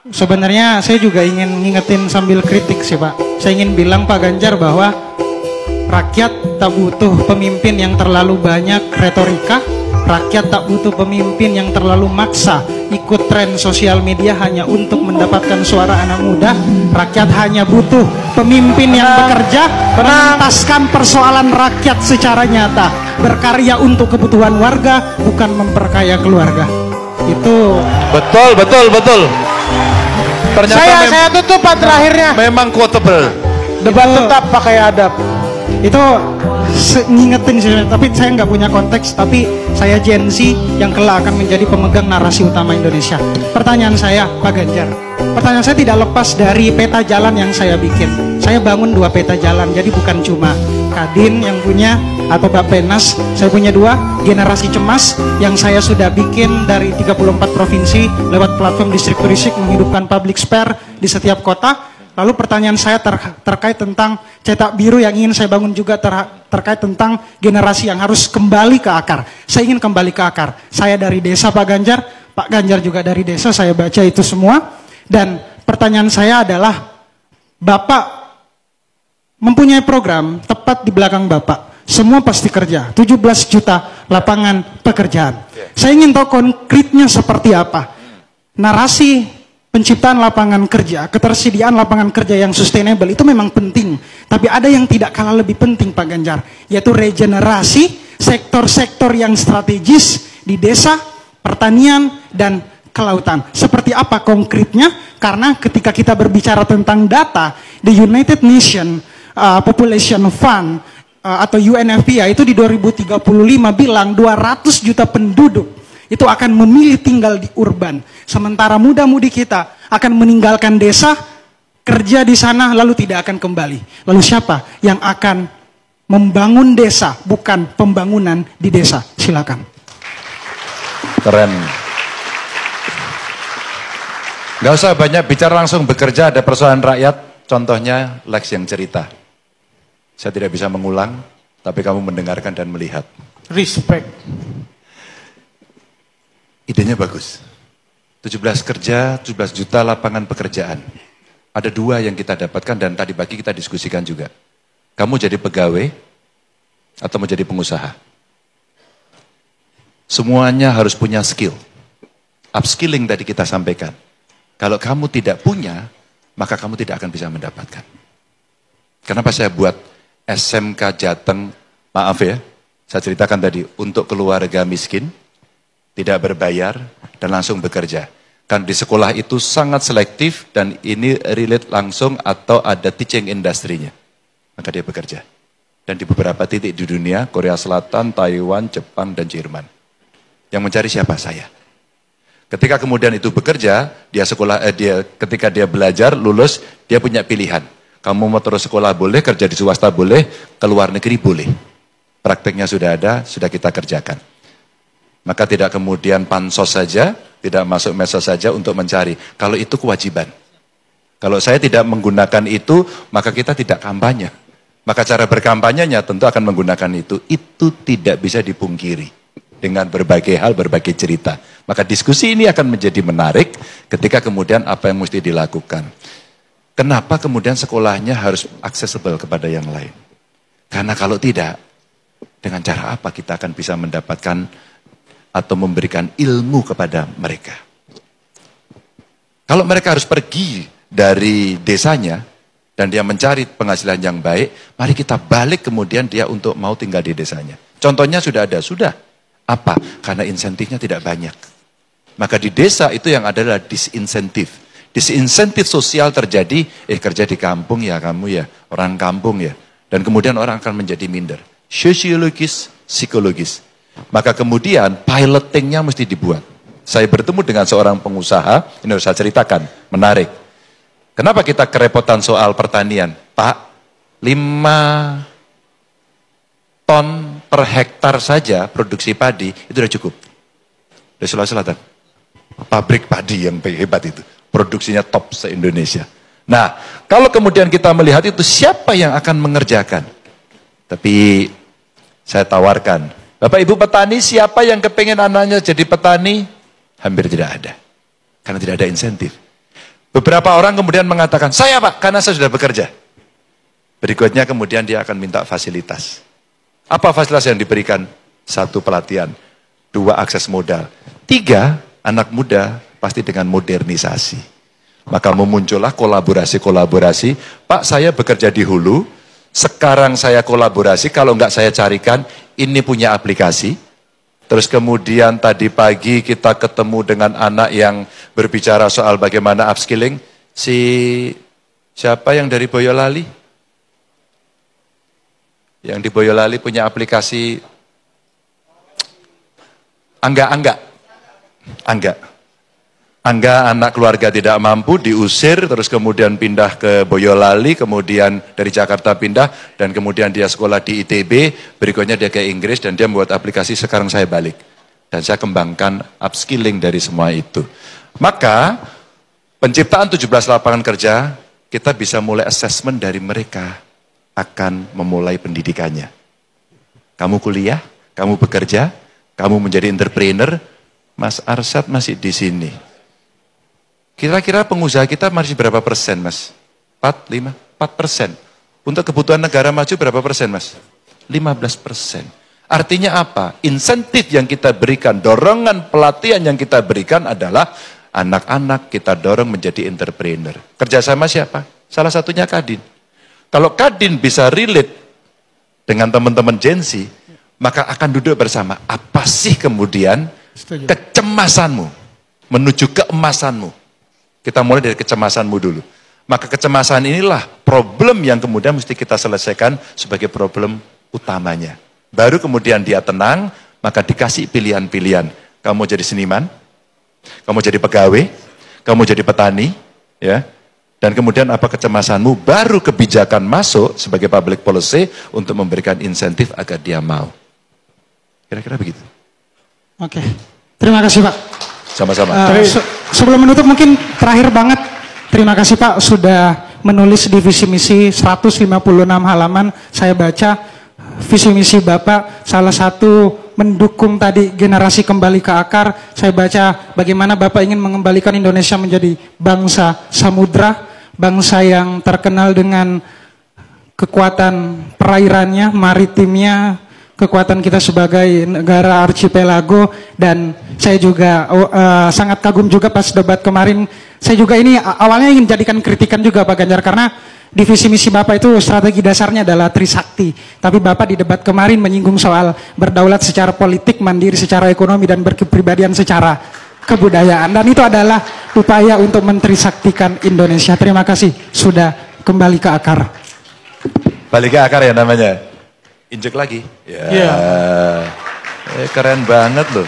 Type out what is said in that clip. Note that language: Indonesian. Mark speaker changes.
Speaker 1: Sebenarnya saya juga ingin ngingetin sambil kritik sih Pak. Saya ingin bilang Pak Ganjar bahwa rakyat tak butuh pemimpin yang terlalu banyak retorika. Rakyat tak butuh pemimpin yang terlalu maksa ikut tren sosial media hanya untuk mendapatkan suara anak muda. Rakyat hanya butuh pemimpin yang bekerja, menuntaskan persoalan rakyat secara nyata, berkarya untuk kebutuhan warga, bukan memperkaya keluarga. Itu
Speaker 2: betul. Ternyata
Speaker 3: saya tutup Pak terakhirnya.
Speaker 2: Memang quotable.
Speaker 3: Debat tetap pakai adab.
Speaker 1: Itu ngingetin sih, tapi saya nggak punya konteks, tapi saya Gen Z yang kelak akan menjadi pemegang narasi utama Indonesia. Pertanyaan saya, Pak Ganjar, pertanyaan saya tidak lepas dari peta jalan yang saya bikin. Saya bangun 2 peta jalan, jadi bukan cuma Kadin yang punya atau Bappenas, saya punya 2 generasi cemas yang saya sudah bikin dari 34 provinsi lewat platform Distrik menghidupkan public spare di setiap kota. Lalu pertanyaan saya terkait tentang cetak biru yang ingin saya bangun juga terkait tentang generasi yang harus kembali ke akar. Saya ingin kembali ke akar. Saya dari desa Pak Ganjar juga dari desa, saya baca itu semua. Dan pertanyaan saya adalah, Bapak mempunyai program tepat di belakang Bapak. Semua pasti kerja, 17 juta lapangan pekerjaan. Saya ingin tahu konkretnya seperti apa. Narasi penciptaan lapangan kerja, ketersediaan lapangan kerja yang sustainable itu memang penting. Tapi ada yang tidak kalah lebih penting Pak Ganjar, yaitu regenerasi sektor-sektor yang strategis di desa, pertanian, dan kelautan. Seperti apa konkretnya? Karena ketika kita berbicara tentang data, the United Nations Population Fund atau UNFPA itu di 2035 bilang 200 juta penduduk itu akan memilih tinggal di urban. Sementara muda-mudi kita akan meninggalkan desa, kerja di sana, lalu tidak akan kembali. Lalu siapa yang akan membangun desa, bukan pembangunan di desa? Silakan.
Speaker 2: Keren. Gak usah banyak bicara, langsung bekerja. Ada persoalan rakyat, contohnya Lex yang cerita. Saya tidak bisa mengulang, tapi kamu mendengarkan dan melihat.
Speaker 3: Respect.
Speaker 2: Idenya bagus. 17 kerja, 17 juta lapangan pekerjaan. Ada 2 yang kita dapatkan dan tadi pagi kita diskusikan juga. Kamu jadi pegawai atau mau jadi pengusaha? Semuanya harus punya skill. Upskilling tadi kita sampaikan. Kalau kamu tidak punya, maka kamu tidak akan bisa mendapatkan. Kenapa saya buat SMK Jateng, maaf ya, saya ceritakan tadi, untuk keluarga miskin, tidak berbayar, dan langsung bekerja. Kan di sekolah itu sangat selektif, dan ini relate langsung atau ada teaching industry-nya. Maka dia bekerja. Dan di beberapa titik di dunia, Korea Selatan, Taiwan, Jepang, dan Jerman. Yang mencari siapa? Saya. Ketika kemudian itu bekerja, ketika dia belajar, lulus, dia punya pilihan. Kamu mau terus sekolah boleh, kerja di swasta boleh, ke luar negeri boleh. Prakteknya sudah ada, sudah kita kerjakan. Maka tidak kemudian pansos saja, tidak masuk medsos saja untuk mencari. Kalau itu kewajiban. Kalau saya tidak menggunakan itu, maka kita tidak kampanye. Maka cara berkampanyenya tentu akan menggunakan itu. Itu tidak bisa dipungkiri. Dengan berbagai hal, berbagai cerita. Maka diskusi ini akan menjadi menarik ketika kemudian apa yang mesti dilakukan. Kenapa kemudian sekolahnya harus accessible kepada yang lain? Karena kalau tidak, dengan cara apa kita akan bisa mendapatkan atau memberikan ilmu kepada mereka. Kalau mereka harus pergi dari desanya dan dia mencari penghasilan yang baik, mari kita balik kemudian dia untuk mau tinggal di desanya. Contohnya sudah ada, sudah. Apa? Karena insentifnya tidak banyak. Maka di desa itu yang adalah disinsentif. Disinsentif sosial terjadi, kerja di kampung ya kamu ya, orang kampung ya. Dan kemudian orang akan menjadi minder. Sosiologis, psikologis. Maka kemudian pilotingnya mesti dibuat. Saya bertemu dengan seorang pengusaha, ini harus saya ceritakan, menarik. Kenapa kita kerepotan soal pertanian? Pak, 5 ton per hektar saja produksi padi, itu sudah cukup. Di Sulawesi Selatan. Pabrik padi yang hebat itu. Produksinya top se-Indonesia. Nah, kalau kemudian kita melihat itu, siapa yang akan mengerjakan? Tapi saya tawarkan, Bapak Ibu petani, siapa yang kepengen anaknya jadi petani? Hampir tidak ada. Karena tidak ada insentif. Beberapa orang kemudian mengatakan, saya Pak, karena saya sudah bekerja. Berikutnya kemudian dia akan minta fasilitas. Apa fasilitas yang diberikan? 1, pelatihan. 2, akses modal. 3, anak muda pasti dengan modernisasi. Maka memuncullah kolaborasi-kolaborasi. Pak, saya bekerja di hulu, sekarang saya kolaborasi, kalau enggak saya carikan, ini punya aplikasi. Terus kemudian tadi pagi kita ketemu dengan anak yang berbicara soal bagaimana upskilling. Siapa yang dari Boyolali? Yang di Boyolali punya aplikasi Angga, anak keluarga tidak mampu diusir, terus kemudian pindah ke Boyolali, kemudian dari Jakarta pindah, dan kemudian dia sekolah di ITB, berikutnya dia ke Inggris, dan dia membuat aplikasi, sekarang saya balik. Dan saya kembangkan upskilling dari semua itu. Maka, penciptaan 17 lapangan kerja, kita bisa mulai assessment dari mereka akan memulai pendidikannya. Kamu kuliah, kamu bekerja, kamu menjadi entrepreneur, Mas Arsyad masih di sini. Kira-kira pengusaha kita masih berapa persen, Mas? 4% Untuk kebutuhan negara maju berapa persen, Mas? 15%. Artinya apa? Insentif yang kita berikan, dorongan pelatihan yang kita berikan adalah anak-anak kita dorong menjadi entrepreneur. Kerjasama siapa? Salah satunya Kadin. Kalau Kadin bisa relate dengan teman-teman Gen Z, maka akan duduk bersama. Apa sih kemudian kecemasanmu menuju keemasanmu? Kita mulai dari kecemasanmu dulu. Maka kecemasan inilah problem yang kemudian mesti kita selesaikan sebagai problem utamanya. Baru kemudian dia tenang, maka dikasih pilihan-pilihan. Kamu jadi seniman, kamu jadi pegawai, kamu jadi petani, ya. Dan kemudian apa kecemasanmu, baru kebijakan masuk sebagai public policy untuk memberikan insentif agar dia mau. Kira-kira begitu.
Speaker 1: Oke, terima kasih Pak.
Speaker 2: Sama-sama.
Speaker 1: Sebelum menutup mungkin terakhir banget, terima kasih Pak sudah menulis di visi misi 156 halaman. Saya baca visi misi Bapak, salah satu mendukung tadi generasi kembali ke akar. Saya baca bagaimana Bapak ingin mengembalikan Indonesia menjadi bangsa samudra, bangsa yang terkenal dengan kekuatan perairannya, maritimnya, kekuatan kita sebagai negara archipelago. Dan saya juga sangat kagum juga pas debat kemarin. Saya juga ini awalnya ingin jadikan kritikan juga Pak Ganjar, karena di visi misi Bapak itu strategi dasarnya adalah Trisakti. Tapi Bapak di debat kemarin menyinggung soal berdaulat secara politik, mandiri secara ekonomi, dan berkepribadian secara kebudayaan. Dan itu adalah upaya untuk mentrisaktikan Indonesia. Terima kasih sudah kembali ke akar.
Speaker 2: Balik ke akar ya namanya. Injek lagi. Ya.
Speaker 3: Yeah.
Speaker 2: Keren banget loh.